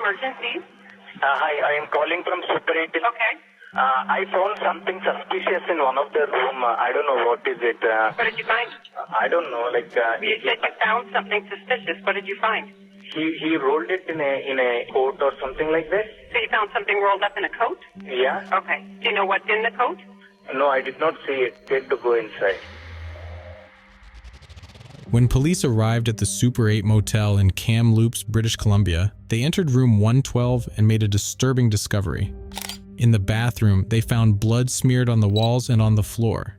emergency? Hi, I am calling from Super 8. Okay. I found something suspicious in one of the room. I don't know what is it. What did you find? I don't know. You said you found something suspicious. What did you find? He rolled it in a coat or something like that. So you found something rolled up in a coat? Yeah. Okay. Do you know what's in the coat? No, I did not see it. Get to go inside. When police arrived at the Super 8 motel in Kamloops, British Columbia, they entered room 112 and made a disturbing discovery. In the bathroom, they found blood smeared on the walls and on the floor.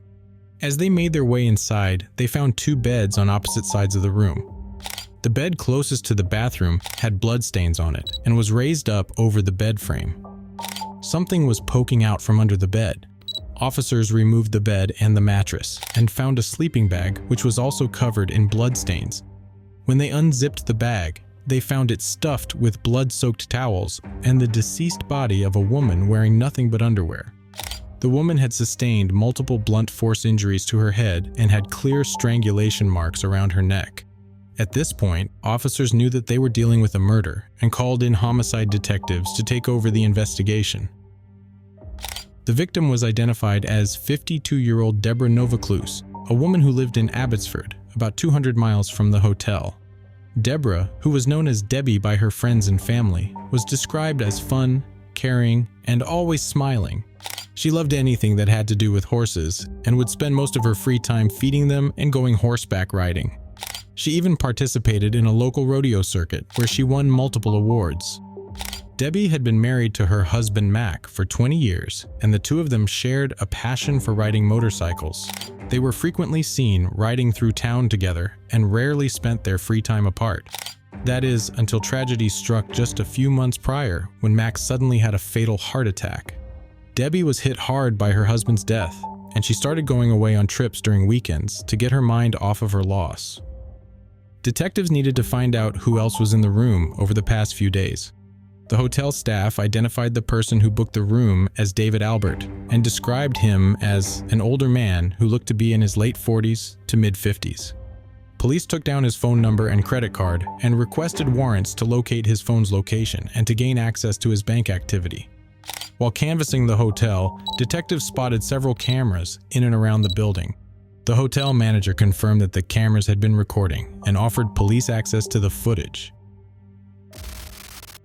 As they made their way inside, they found two beds on opposite sides of the room. The bed closest to the bathroom had bloodstains on it and was raised up over the bed frame. Something was poking out from under the bed. Officers removed the bed and the mattress and found a sleeping bag which was also covered in bloodstains. When they unzipped the bag, they found it stuffed with blood-soaked towels and the deceased body of a woman wearing nothing but underwear. The woman had sustained multiple blunt force injuries to her head and had clear strangulation marks around her neck. At this point, officers knew that they were dealing with a murder and called in homicide detectives to take over the investigation. The victim was identified as 52-year-old Deborah Novacluse, a woman who lived in Abbotsford, about 200 miles from the hotel. Deborah, who was known as Debbie by her friends and family, was described as fun, caring, and always smiling. She loved anything that had to do with horses and would spend most of her free time feeding them and going horseback riding. She even participated in a local rodeo circuit where she won multiple awards. Debbie had been married to her husband Mac for 20 years, and the two of them shared a passion for riding motorcycles. They were frequently seen riding through town together and rarely spent their free time apart. That is, until tragedy struck just a few months prior when Mac suddenly had a fatal heart attack. Debbie was hit hard by her husband's death, and she started going away on trips during weekends to get her mind off of her loss. Detectives needed to find out who else was in the room over the past few days. The hotel staff identified the person who booked the room as David Albert and described him as an older man who looked to be in his late 40s to mid-50s. Police took down his phone number and credit card and requested warrants to locate his phone's location and to gain access to his bank activity. While canvassing the hotel, detectives spotted several cameras in and around the building. The hotel manager confirmed that the cameras had been recording and offered police access to the footage.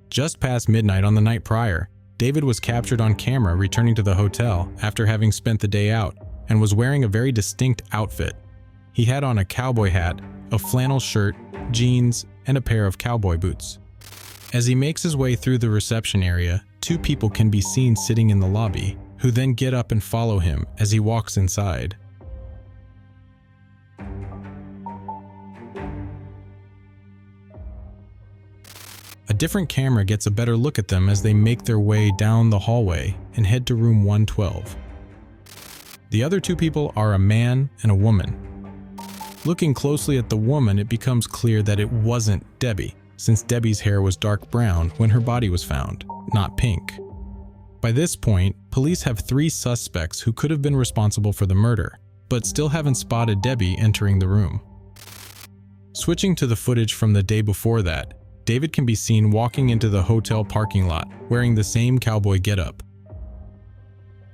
Just past midnight on the night prior, David was captured on camera returning to the hotel after having spent the day out and was wearing a very distinct outfit. He had on a cowboy hat, a flannel shirt, jeans, and a pair of cowboy boots. As he makes his way through the reception area, two people can be seen sitting in the lobby, who then get up and follow him as he walks inside. A different camera gets a better look at them as they make their way down the hallway and head to room 112. The other two people are a man and a woman. Looking closely at the woman, it becomes clear that it wasn't Debbie, since Debbie's hair was dark brown when her body was found, not pink. By this point, police have three suspects who could have been responsible for the murder, but still haven't spotted Debbie entering the room. Switching to the footage from the day before that, David can be seen walking into the hotel parking lot, wearing the same cowboy getup.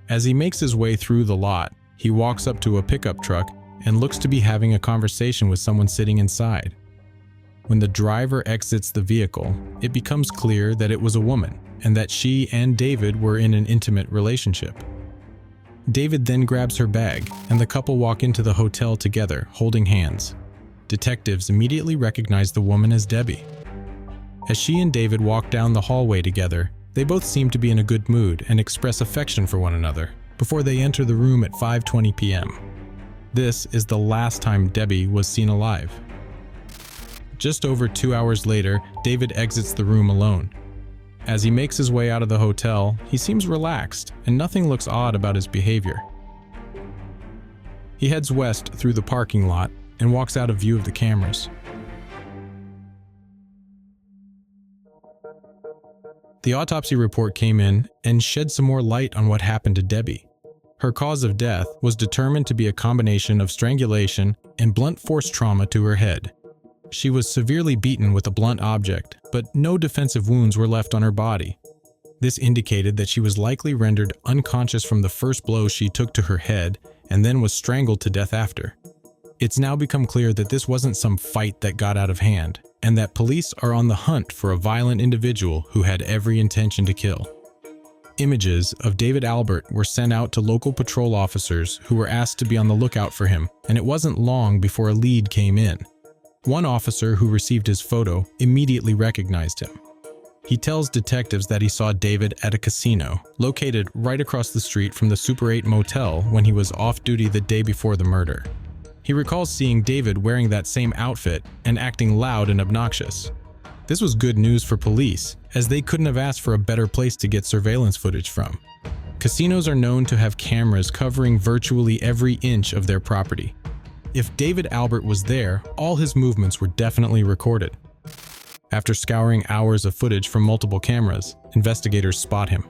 As he makes his way through the lot, he walks up to a pickup truck and looks to be having a conversation with someone sitting inside. When the driver exits the vehicle, it becomes clear that it was a woman, and that she and David were in an intimate relationship. David then grabs her bag, and the couple walk into the hotel together, holding hands. Detectives immediately recognize the woman as Debbie. As she and David walk down the hallway together, they both seem to be in a good mood and express affection for one another before they enter the room at 5:20 p.m. This is the last time Debbie was seen alive. Just over 2 hours later, David exits the room alone. As he makes his way out of the hotel, he seems relaxed and nothing looks odd about his behavior. He heads west through the parking lot and walks out of view of the cameras. The autopsy report came in and shed some more light on what happened to Debbie. Her cause of death was determined to be a combination of strangulation and blunt force trauma to her head. She was severely beaten with a blunt object, but no defensive wounds were left on her body. This indicated that she was likely rendered unconscious from the first blow she took to her head and then was strangled to death after. It's now become clear that this wasn't some fight that got out of hand, and that police are on the hunt for a violent individual who had every intention to kill. Images of David Albert were sent out to local patrol officers who were asked to be on the lookout for him, and it wasn't long before a lead came in. One officer who received his photo immediately recognized him. He tells detectives that he saw David at a casino, located right across the street from the Super 8 motel when he was off duty the day before the murder. He recalls seeing David wearing that same outfit and acting loud and obnoxious. This was good news for police, as they couldn't have asked for a better place to get surveillance footage from. Casinos are known to have cameras covering virtually every inch of their property. If David Albert was there, all his movements were definitely recorded. After scouring hours of footage from multiple cameras, investigators spot him.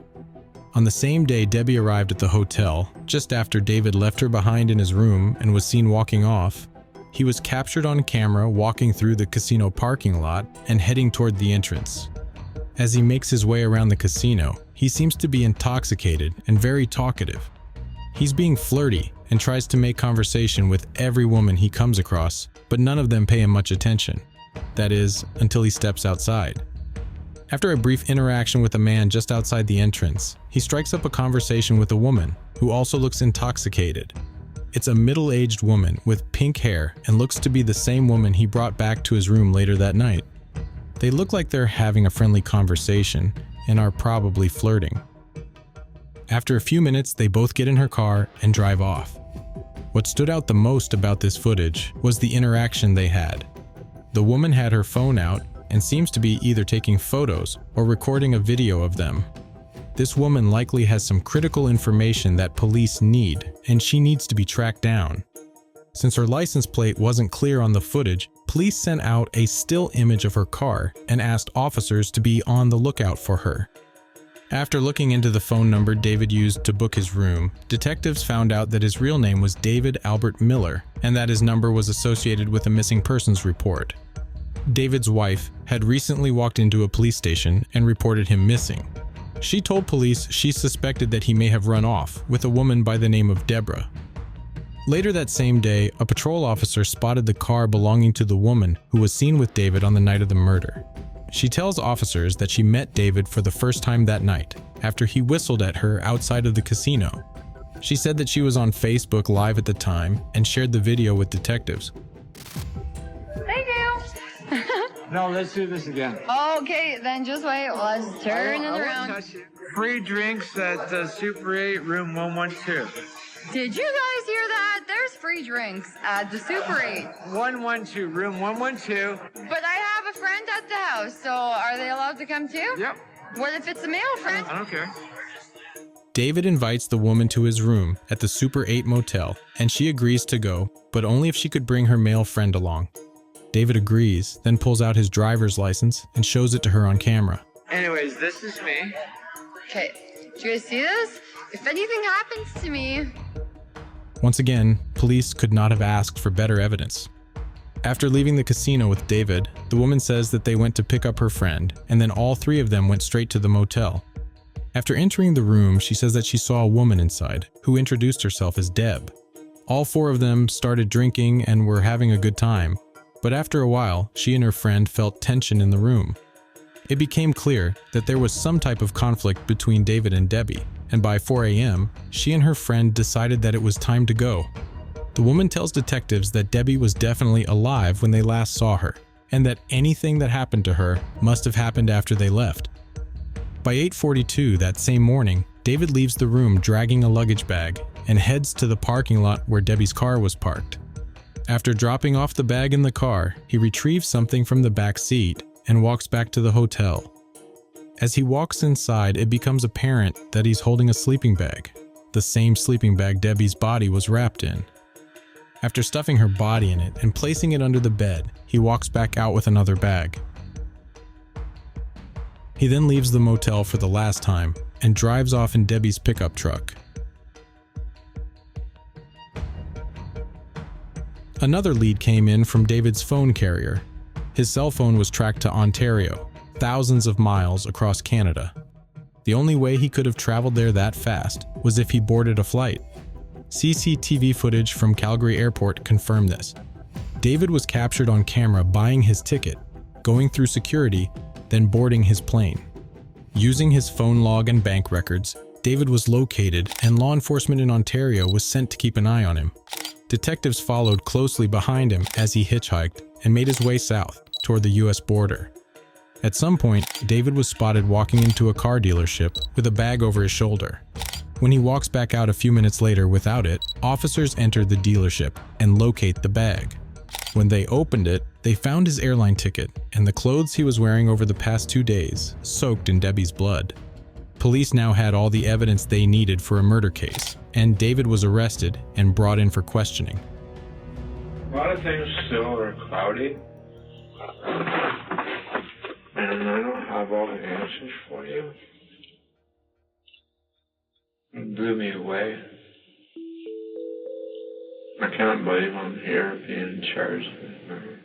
On the same day Debbie arrived at the hotel, just after David left her behind in his room and was seen walking off, he was captured on camera walking through the casino parking lot and heading toward the entrance. As he makes his way around the casino, he seems to be intoxicated and very talkative. He's being flirty and tries to make conversation with every woman he comes across, but none of them pay him much attention. That is, until he steps outside. After a brief interaction with a man just outside the entrance, he strikes up a conversation with a woman who also looks intoxicated. It's a middle-aged woman with pink hair and looks to be the same woman he brought back to his room later that night. They look like they're having a friendly conversation and are probably flirting. After a few minutes, they both get in her car and drive off. What stood out the most about this footage was the interaction they had. The woman had her phone out and seems to be either taking photos or recording a video of them. This woman likely has some critical information that police need, and she needs to be tracked down. Since her license plate wasn't clear on the footage, police sent out a still image of her car and asked officers to be on the lookout for her. After looking into the phone number David used to book his room, detectives found out that his real name was David Albert Miller and that his number was associated with a missing persons report. David's wife had recently walked into a police station and reported him missing. She told police she suspected that he may have run off with a woman by the name of Deborah. Later that same day, a patrol officer spotted the car belonging to the woman who was seen with David on the night of the murder. She tells officers that she met David for the first time that night, after he whistled at her outside of the casino. She said that she was on Facebook Live at the time and shared the video with detectives. Thank you. No, let's do this again. Okay, then just wait. Let's turn it around. Free drinks at Super 8, room 112. Did you guys hear that? There's free drinks at the Super 8. 112, room 112. But I have a friend at the house, so are they allowed to come too? Yep. What if it's a male friend? I don't care. David invites the woman to his room at the Super 8 motel, and she agrees to go, but only if she could bring her male friend along. David agrees, then pulls out his driver's license and shows it to her on camera. Anyways, this is me. Okay, do you guys see this? If anything happens to me... Once again, police could not have asked for better evidence. After leaving the casino with David, the woman says that they went to pick up her friend, and then all three of them went straight to the motel. After entering the room, she says that she saw a woman inside, who introduced herself as Deb. All four of them started drinking and were having a good time, but after a while, she and her friend felt tension in the room. It became clear that there was some type of conflict between David and Debbie, and by 4 a.m., she and her friend decided that it was time to go. The woman tells detectives that Debbie was definitely alive when they last saw her, and that anything that happened to her must have happened after they left. By 8:42 that same morning, David leaves the room dragging a luggage bag and heads to the parking lot where Debbie's car was parked. After dropping off the bag in the car, he retrieves something from the back seat and walks back to the hotel. As he walks inside, it becomes apparent that he's holding a sleeping bag, the same sleeping bag Debbie's body was wrapped in. After stuffing her body in it and placing it under the bed, he walks back out with another bag. He then leaves the motel for the last time and drives off in Debbie's pickup truck. Another lead came in from David's phone carrier. His cell phone was tracked to Ontario, thousands of miles across Canada. The only way he could have traveled there that fast was if he boarded a flight. CCTV footage from Calgary Airport confirmed this. David was captured on camera buying his ticket, going through security, then boarding his plane. Using his phone log and bank records, David was located and law enforcement in Ontario was sent to keep an eye on him. Detectives followed closely behind him as he hitchhiked and made his way south toward the US border. At some point, David was spotted walking into a car dealership with a bag over his shoulder. When he walks back out a few minutes later without it, officers enter the dealership and locate the bag. When they opened it, they found his airline ticket and the clothes he was wearing over the past 2 days, soaked in Debbie's blood. Police now had all the evidence they needed for a murder case, and David was arrested and brought in for questioning. A lot of things still are cloudy. And I don't have all the answers for you. It blew me away. I can't believe I'm here being charged with murder.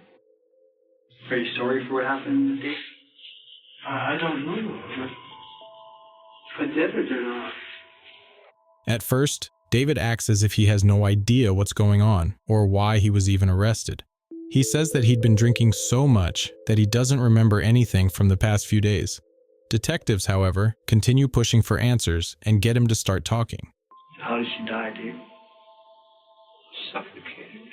Are you sorry for what happened, Dave? I don't know. If I did it or not. At first, David acts as if he has no idea what's going on or why he was even arrested. He says that he'd been drinking so much that he doesn't remember anything from the past few days. Detectives, however, continue pushing for answers and get him to start talking. How did she die, Dave? Suffocated.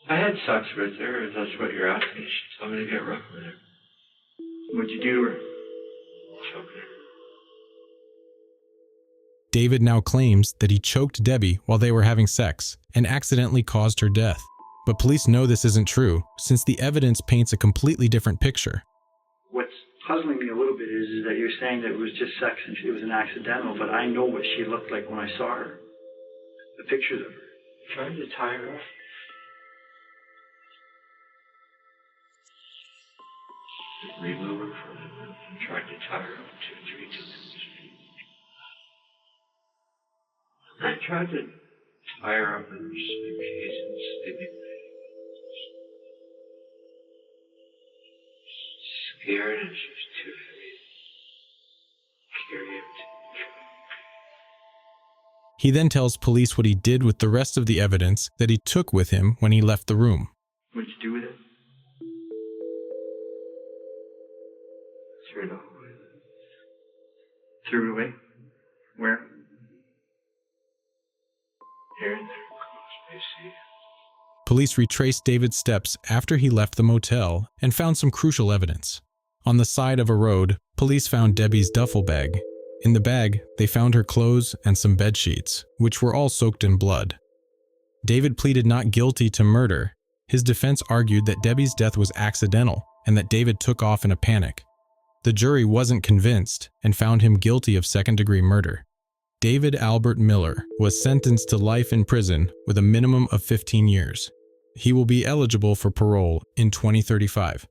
I had sex with her, if that's what you're asking. She told me to get rough with her. What'd you do to her? Choked her. David now claims that he choked Debbie while they were having sex and accidentally caused her death. But police know this isn't true, since the evidence paints a completely different picture. What's puzzling me a little bit is that you're saying that it was just sex and it was an accidental, but I know what she looked like when I saw her. The pictures of her. Tried to tie her up. Remove her from him and tried to tie her up 2-3 times. I tried to tie her up in her suitcase and sleeping bag. Scared and she was too heavy to carry him to the truck. He then tells police what he did with the rest of the evidence that he took with him when he left the room. What'd you do with it? Threw it all away. Threw it away? Where? Here and there, close by sea. Police retraced David's steps after he left the motel and found some crucial evidence. On the side of a road, police found Debbie's duffel bag. In the bag, they found her clothes and some bed sheets, which were all soaked in blood. David pleaded not guilty to murder. His defense argued that Debbie's death was accidental and that David took off in a panic. The jury wasn't convinced and found him guilty of second-degree murder. David Albert Miller was sentenced to life in prison with a minimum of 15 years. He will be eligible for parole in 2035.